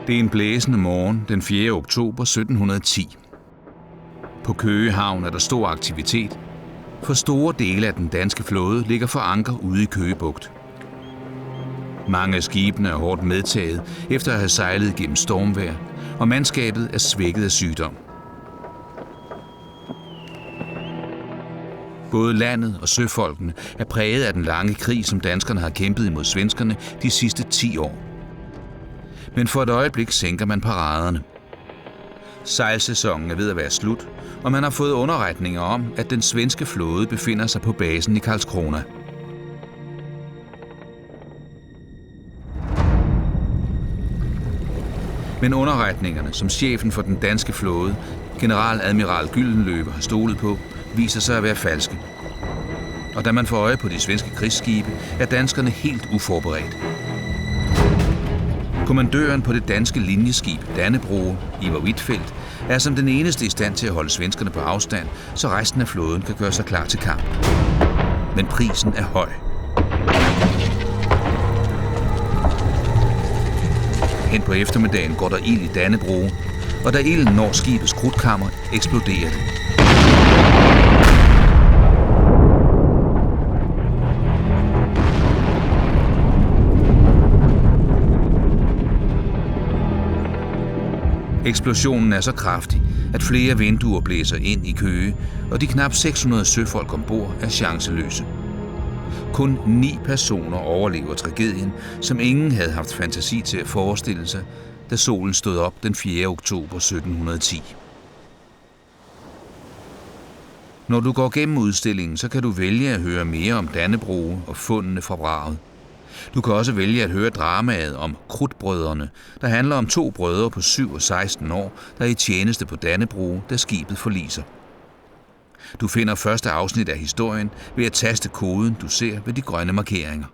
Det er en blæsende morgen den 4. oktober 1710. På Køge Havn er der stor aktivitet, for store dele af den danske flåde ligger for anker ude i Køge Bugt. Mange af skibene er hårdt medtaget efter at have sejlet gennem stormvejr, og mandskabet er svækket af sygdom. Både landet og søfolkene er præget af den lange krig, som danskerne har kæmpet imod svenskerne de sidste 10 år. Men for et øjeblik sænker man paraderne. Sejlsæsonen er ved at være slut, og man har fået underretninger om, at den svenske flåde befinder sig på basen i Karlskrona. Men underretningerne, som chefen for den danske flåde, generaladmiral Gyldenløve, har stolet på, viser sig at være falske. Og da man får øje på de svenske krigsskibe, er danskerne helt uforberedt. Kommandøren på det danske linjeskib Dannebrog, Ivar Huitfeldt, er som den eneste i stand til at holde svenskerne på afstand, så resten af flåden kan gøre sig klar til kamp. Men prisen er høj. Hen på eftermiddagen går der ild i Dannebrog, og da ilden når skibets krudtkammer, eksploderer det. Eksplosionen er så kraftig, at flere vinduer blæser ind i Køge, og de knap 600 søfolk ombord er chanceløse. Kun 9 personer overlever tragedien, som ingen havde haft fantasi til at forestille sig, da solen stod op den 4. oktober 1710. Når du går gennem udstillingen, så kan du vælge at høre mere om Dannebrog og fundene fra vraget. Du kan også vælge at høre dramaet om Krudtbrødrene, der handler om 2 brødre på 7 og 16 år, der er i tjeneste på Dannebrog, da skibet forliser. Du finder første afsnit af historien ved at taste koden, du ser ved de grønne markeringer.